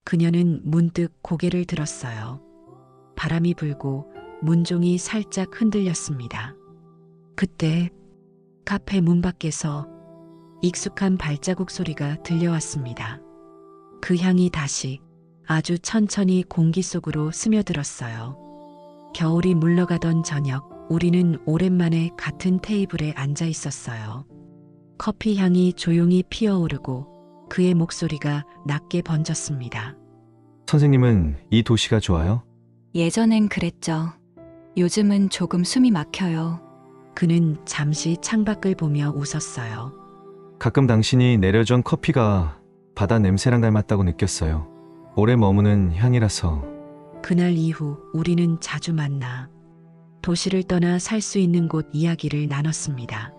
그녀는 문득 고개를 들었어요. 바람이 불고 문종이 살짝 흔들렸습니다. 그때 카페 문 밖에서 익숙한 발자국 소리가 들려왔습니다. 그 향이 다시 아주 천천히 공기 속으로 스며들었어요. 겨울이 물러가던 저녁, 우리는 오랜만에 같은 테이블에 앉아 있었어요. 커피 향이 조용히 피어오르고 그의 목소리가 낮게 번졌습니다. 선생님은 이 도시가 좋아요? 예전엔 그랬죠. 요즘은 조금 숨이 막혀요. 그는 잠시 창밖을 보며 웃었어요. 가끔 당신이 내려준 커피가 바다 냄새랑 닮았다고 느꼈어요. 오래 머무는 향이라서. 그날 이후 우리는 자주 만나 도시를 떠나 살 수 있는 곳 이야기를 나눴습니다.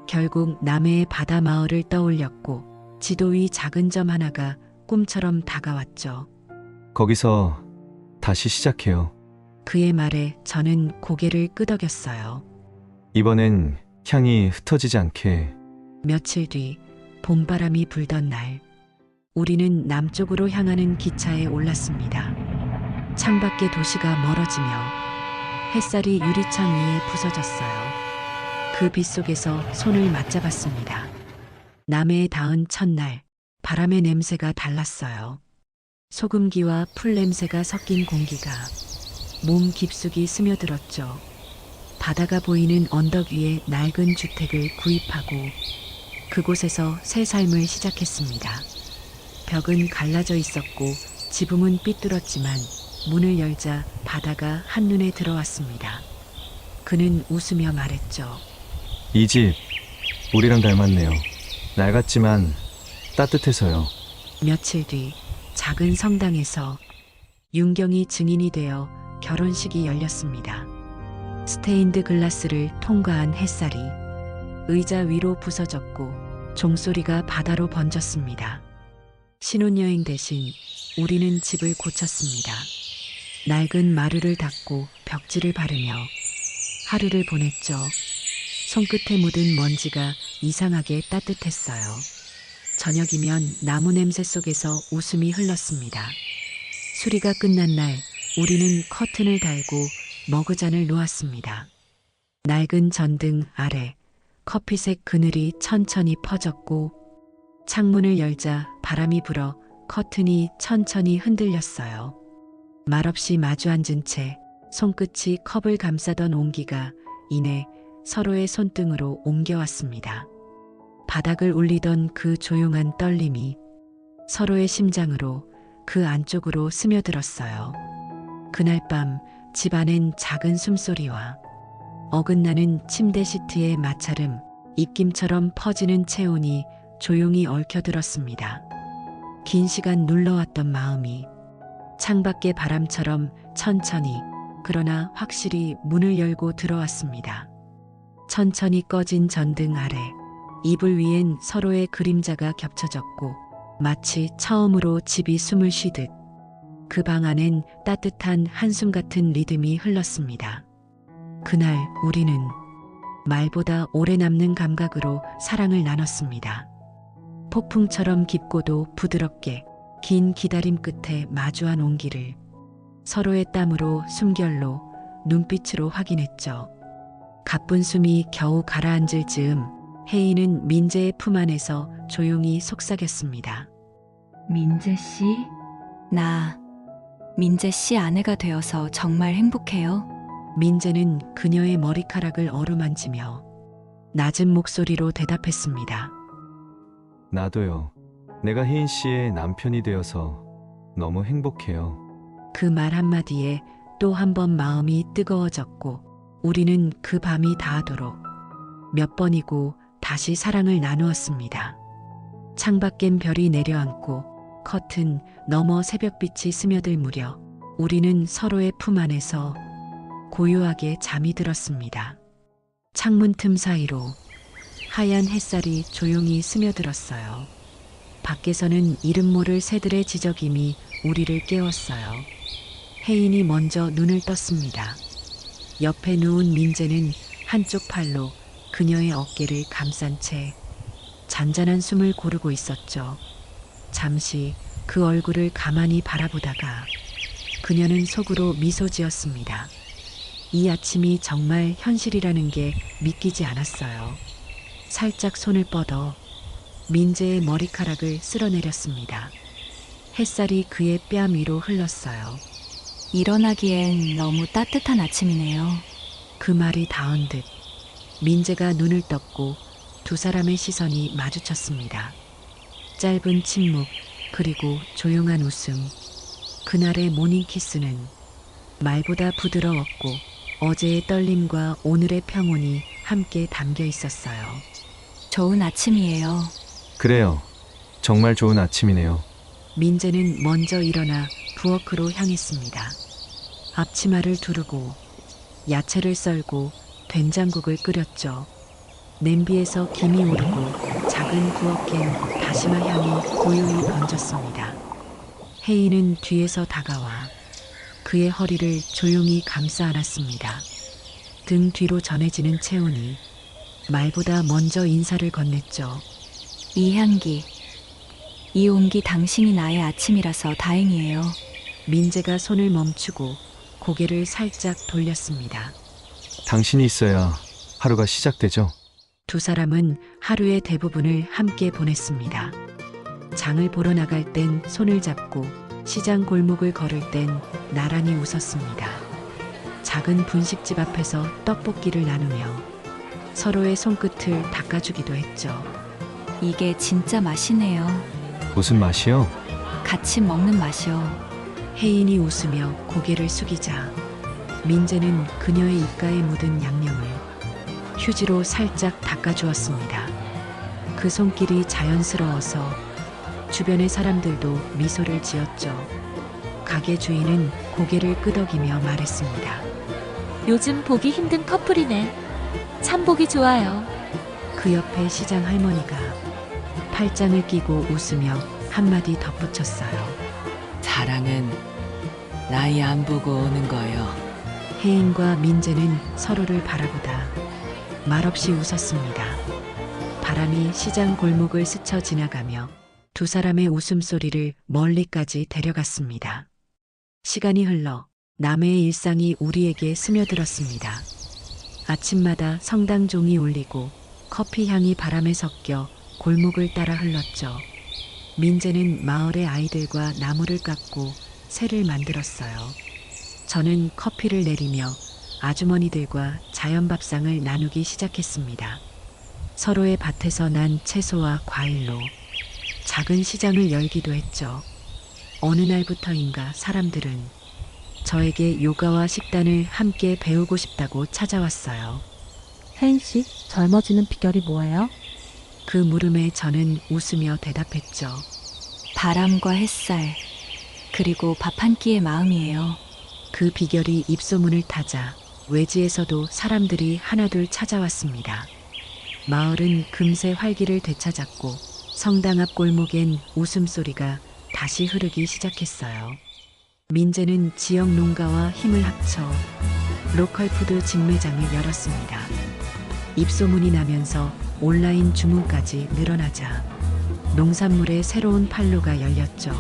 결국 남해의 바다 마을을 떠올렸고 지도 위 작은 점 하나가 꿈처럼 다가왔죠. 거기서 다시 시작해요. 그의 말에 저는 고개를 끄덕였어요. 이번엔 향이 흩어지지 않게. 며칠 뒤 봄바람이 불던 날 우리는 남쪽으로 향하는 기차에 올랐습니다. 창밖의 도시가 멀어지며 햇살이 유리창 위에 부서졌어요. 그 빛 속에서 손을 맞잡았습니다. 남해에 닿은 첫날 바람의 냄새가 달랐어요. 소금기와 풀 냄새가 섞인 공기가 몸 깊숙이 스며들었죠. 바다가 보이는 언덕 위에 낡은 주택을 구입하고 그곳에서 새 삶을 시작했습니다. 벽은 갈라져 있었고 지붕은 삐뚤었지만 문을 열자 바다가 한눈에 들어왔습니다. 그는 웃으며 말했죠. 이 집, 우리랑 닮았네요. 낡았지만 따뜻해서요. 며칠 뒤 작은 성당에서 윤경이 증인이 되어 결혼식이 열렸습니다. 스테인드 글라스를 통과한 햇살이 의자 위로 부서졌고 종소리가 바다로 번졌습니다. 신혼여행 대신 우리는 집을 고쳤습니다. 낡은 마루를 닦고 벽지를 바르며 하루를 보냈죠. 손끝에 묻은 먼지가 이상하게 따뜻했어요. 저녁이면 나무 냄새 속에서 웃음이 흘렀습니다. 수리가 끝난 날 우리는 커튼을 달고 머그잔을 놓았습니다. 낡은 전등 아래 커피색 그늘이 천천히 퍼졌고 창문을 열자 바람이 불어 커튼이 천천히 흔들렸어요. 말없이 마주 앉은 채 손끝이 컵을 감싸던 온기가 이내 서로의 손등으로 옮겨왔습니다. 바닥을 울리던 그 조용한 떨림이 서로의 심장으로 그 안쪽으로 스며들었어요. 그날 밤 집 안엔 작은 숨소리와 어긋나는 침대 시트의 마찰음, 입김처럼 퍼지는 체온이 조용히 얽혀들었습니다. 긴 시간 눌러왔던 마음이 창밖의 바람처럼 천천히 그러나 확실히 문을 열고 들어왔습니다. 천천히 꺼진 전등 아래 이불 위엔 서로의 그림자가 겹쳐졌고 마치 처음으로 집이 숨을 쉬듯 그 방 안엔 따뜻한 한숨 같은 리듬이 흘렀습니다. 그날 우리는 말보다 오래 남는 감각으로 사랑을 나눴습니다. 폭풍처럼 깊고도 부드럽게 긴 기다림 끝에 마주한 온기를 서로의 땀으로 숨결로 눈빛으로 확인했죠. 가쁜 숨이 겨우 가라앉을 즈음 혜인은 민재의 품 안에서 조용히 속삭였습니다. 민재 씨? 나 민재 씨 아내가 되어서 정말 행복해요. 민재는 그녀의 머리카락을 어루만지며 낮은 목소리로 대답했습니다. 나도요. 내가 혜인 씨의 남편이 되어서 너무 행복해요. 그 말 한마디에 또 한 번 마음이 뜨거워졌고 우리는 그 밤이 닿도록 몇 번이고 다시 사랑을 나누었습니다. 창밖엔 별이 내려앉고 커튼 너머 새벽빛이 스며들 무렵 우리는 서로의 품 안에서 고요하게 잠이 들었습니다. 창문 틈 사이로 하얀 햇살이 조용히 스며들었어요. 밖에서는 이름 모를 새들의 지저귀이 우리를 깨웠어요. 혜인이 먼저 눈을 떴습니다. 옆에 누운 민재는 한쪽 팔로 그녀의 어깨를 감싼 채 잔잔한 숨을 고르고 있었죠. 잠시 그 얼굴을 가만히 바라보다가 그녀는 속으로 미소 지었습니다. 이 아침이 정말 현실이라는 게 믿기지 않았어요. 살짝 손을 뻗어 민재의 머리카락을 쓸어내렸습니다. 햇살이 그의 뺨 위로 흘렀어요. 일어나기엔 너무 따뜻한 아침이네요. 그 말이 닿은 듯 민재가 눈을 떴고 두 사람의 시선이 마주쳤습니다. 짧은 침묵 그리고 조용한 웃음. 그날의 모닝키스는 말보다 부드러웠고 어제의 떨림과 오늘의 평온이 함께 담겨 있었어요. 좋은 아침이에요. 그래요. 정말 좋은 아침이네요. 민재는 먼저 일어나 부엌으로 향했습니다. 앞치마를 두르고 야채를 썰고 된장국을 끓였죠. 냄비에서 김이 오르고 작은 부엌엔 다시마 향이 고요히 번졌습니다. 혜인은 뒤에서 다가와 그의 허리를 조용히 감싸 안았습니다. 등 뒤로 전해지는 체온이 말보다 먼저 인사를 건넸죠. 이 향기, 이 온기 당신이 나의 아침이라서 다행이에요. 민재가 손을 멈추고 고개를 살짝 돌렸습니다. 당신이 있어야 하루가 시작되죠. 두 사람은 하루의 대부분을 함께 보냈습니다. 장을 보러 나갈 땐 손을 잡고 시장 골목을 걸을 땐 나란히 웃었습니다. 작은 분식집 앞에서 떡볶이를 나누며 서로의 손끝을 닦아주기도 했죠. 이게 진짜 맛이네요. 무슨 맛이요? 같이 먹는 맛이요. 혜인이 웃으며 고개를 숙이자 민재는 그녀의 입가에 묻은 양념을 휴지로 살짝 닦아주었습니다. 그 손길이 자연스러워서 주변의 사람들도 미소를 지었죠. 가게 주인은 고개를 끄덕이며 말했습니다. 요즘 보기 힘든 커플이네. 참 보기 좋아요. 그 옆에 시장 할머니가 팔짱을 끼고 웃으며 한마디 덧붙였어요. 사랑은 나이 안 보고 오는 거요. 혜인과 민재는 서로를 바라보다 말없이 웃었습니다. 바람이 시장 골목을 스쳐 지나가며 두 사람의 웃음소리를 멀리까지 데려갔습니다. 시간이 흘러 남의 일상이 우리에게 스며들었습니다. 아침마다 성당종이 울리고 커피 향이 바람에 섞여 골목을 따라 흘렀죠. 민재는 마을의 아이들과 나무를 깎고 새를 만들었어요. 저는 커피를 내리며 아주머니들과 자연밥상을 나누기 시작했습니다. 서로의 밭에서 난 채소와 과일로 작은 시장을 열기도 했죠. 어느 날부터인가 사람들은 저에게 요가와 식단을 함께 배우고 싶다고 찾아왔어요. 혜인 씨, 젊어지는 비결이 뭐예요? 그 물음에 저는 웃으며 대답했죠. 바람과 햇살, 그리고 밥 한 끼의 마음이에요. 그 비결이 입소문을 타자 외지에서도 사람들이 하나둘 찾아왔습니다. 마을은 금세 활기를 되찾았고 성당 앞 골목엔 웃음소리가 다시 흐르기 시작했어요. 민재는 지역 농가와 힘을 합쳐 로컬 푸드 직매장을 열었습니다. 입소문이 나면서 온라인 주문까지 늘어나자 농산물의 새로운 판로가 열렸죠.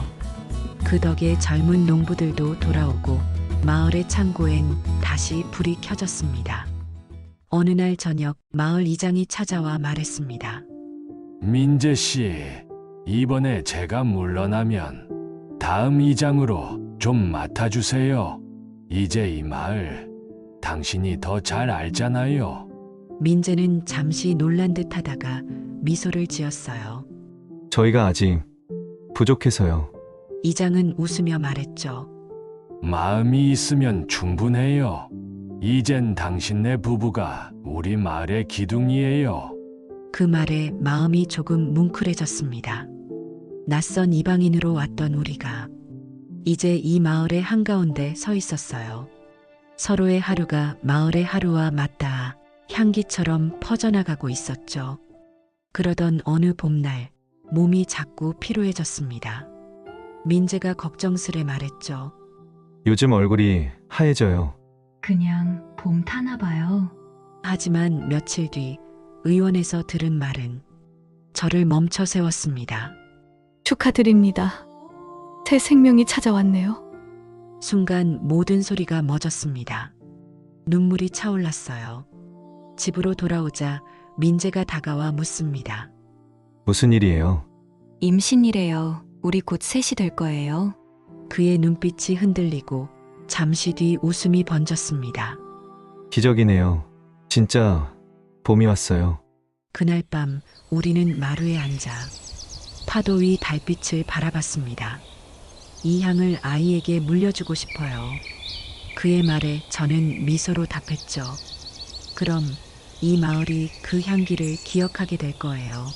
그 덕에 젊은 농부들도 돌아오고 마을의 창고엔 다시 불이 켜졌습니다. 어느 날 저녁 마을 이장이 찾아와 말했습니다. 민재 씨, 이번에 제가 물러나면 다음 이장으로 좀 맡아주세요. 이제 이 마을 당신이 더 잘 알잖아요. 민재는 잠시 놀란 듯 하다가 미소를 지었어요. 저희가 아직 부족해서요. 이장은 웃으며 말했죠. 마음이 있으면 충분해요. 이젠 당신네 부부가 우리 마을의 기둥이에요. 그 말에 마음이 조금 뭉클해졌습니다. 낯선 이방인으로 왔던 우리가 이제 이 마을의 한가운데 서 있었어요. 서로의 하루가 마을의 하루와 맞닿아 향기처럼 퍼져나가고 있었죠. 그러던 어느 봄날 몸이 자꾸 피로해졌습니다. 민재가 걱정스레 말했죠. 요즘 얼굴이 하얘져요. 그냥 봄 타나 봐요. 하지만 며칠 뒤 의원에서 들은 말은 저를 멈춰 세웠습니다. 축하드립니다. 새 생명이 찾아왔네요. 순간 모든 소리가 멎었습니다. 눈물이 차올랐어요. 집으로 돌아오자 민재가 다가와 묻습니다. 무슨 일이에요? 임신이래요. 우리 곧 셋이 될 거예요. 그의 눈빛이 흔들리고 잠시 뒤 웃음이 번졌습니다. 기적이네요. 진짜 봄이 왔어요. 그날 밤 우리는 마루에 앉아 파도 위 달빛을 바라봤습니다. 이 향을 아이에게 물려주고 싶어요. 그의 말에 저는 미소로 답했죠. 그럼 이 마을이 그 향기를 기억하게 될 거예요.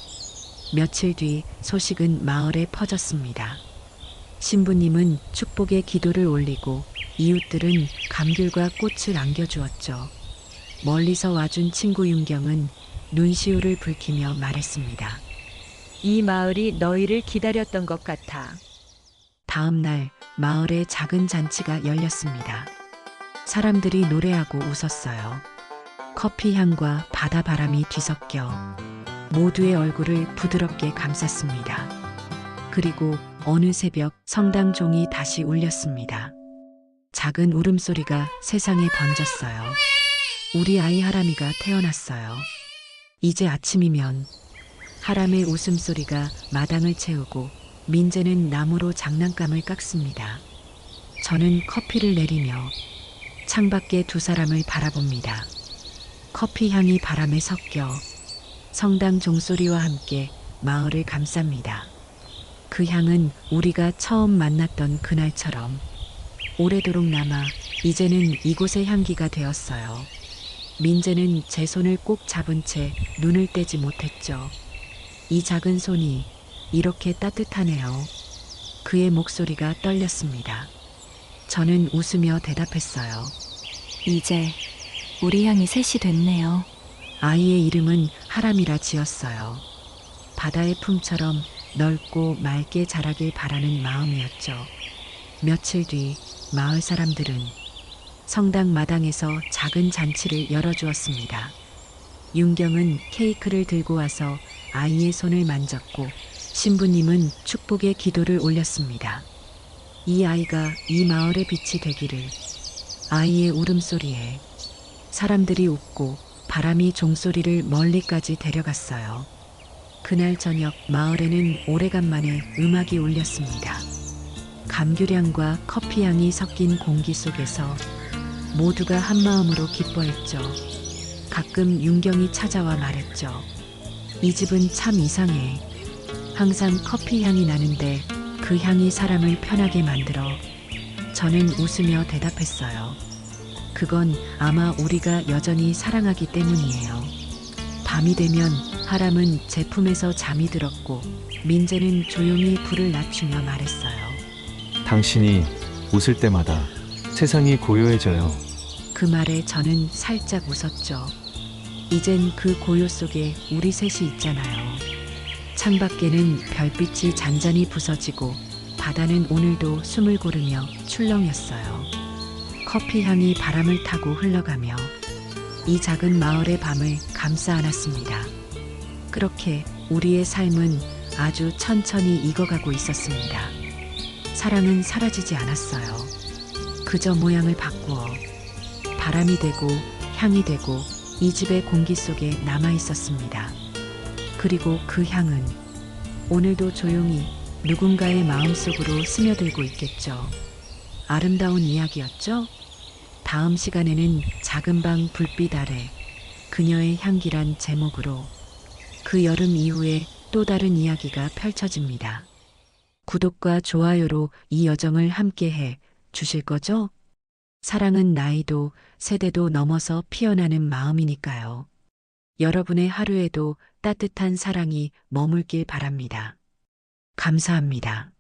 며칠 뒤 소식은 마을에 퍼졌습니다. 신부님은 축복의 기도를 올리고 이웃들은 감귤과 꽃을 안겨주었죠. 멀리서 와준 친구 윤경은 눈시울을 붉히며 말했습니다. 이 마을이 너희를 기다렸던 것 같아. 다음 날 마을에 작은 잔치가 열렸습니다. 사람들이 노래하고 웃었어요. 커피 향과 바다 바람이 뒤섞여 모두의 얼굴을 부드럽게 감쌌습니다. 그리고 어느 새벽 성당 종이 다시 울렸습니다. 작은 울음소리가 세상에 번졌어요. 우리 아이 하람이가 태어났어요. 이제 아침이면 하람의 웃음소리가 마당을 채우고 민재는 나무로 장난감을 깎습니다. 저는 커피를 내리며 창밖에 두 사람을 바라봅니다. 커피 향이 바람에 섞여 성당 종소리와 함께 마을을 감쌉니다. 그 향은 우리가 처음 만났던 그날처럼 오래도록 남아 이제는 이곳의 향기가 되었어요. 민재는 제 손을 꼭 잡은 채 눈을 떼지 못했죠. 이 작은 손이 이렇게 따뜻하네요. 그의 목소리가 떨렸습니다. 저는 웃으며 대답했어요. 이제 우리 향이 셋이 됐네요. 아이의 이름은 하람이라 지었어요. 바다의 품처럼 넓고 맑게 자라길 바라는 마음이었죠. 며칠 뒤 마을 사람들은 성당 마당에서 작은 잔치를 열어주었습니다. 윤경은 케이크를 들고 와서 아이의 손을 만졌고 신부님은 축복의 기도를 올렸습니다. 이 아이가 이 마을의 빛이 되기를. 아이의 울음소리에 사람들이 웃고 바람이 종소리를 멀리까지 데려갔어요. 그날 저녁 마을에는 오래간만에 음악이 울렸습니다. 감귤향과 커피향이 섞인 공기 속에서 모두가 한마음으로 기뻐했죠. 가끔 윤경이 찾아와 말했죠. 이 집은 참 이상해. 항상 커피 향이 나는데 그 향이 사람을 편하게 만들어. 저는 웃으며 대답했어요. 그건 아마 우리가 여전히 사랑하기 때문이에요. 밤이 되면 하람은 제 품에서 잠이 들었고 민재는 조용히 불을 낮추며 말했어요. 당신이 웃을 때마다 세상이 고요해져요. 그 말에 저는 살짝 웃었죠. 이젠 그 고요 속에 우리 셋이 있잖아요. 창밖에는 별빛이 잔잔히 부서지고 바다는 오늘도 숨을 고르며 출렁였어요. 커피 향이 바람을 타고 흘러가며 이 작은 마을의 밤을 감싸 안았습니다. 그렇게 우리의 삶은 아주 천천히 익어가고 있었습니다. 사랑은 사라지지 않았어요. 그저 모양을 바꾸어 바람이 되고 향이 되고 이 집의 공기 속에 남아 있었습니다. 그리고 그 향은 오늘도 조용히 누군가의 마음속으로 스며들고 있겠죠. 아름다운 이야기였죠? 다음 시간에는 작은 방 불빛 아래 그녀의 향기란 제목으로 그 여름 이후에 또 다른 이야기가 펼쳐집니다. 구독과 좋아요로 이 여정을 함께해 주실 거죠? 사랑은 나이도 세대도 넘어서 피어나는 마음이니까요. 여러분의 하루에도 따뜻한 사랑이 머물길 바랍니다. 감사합니다.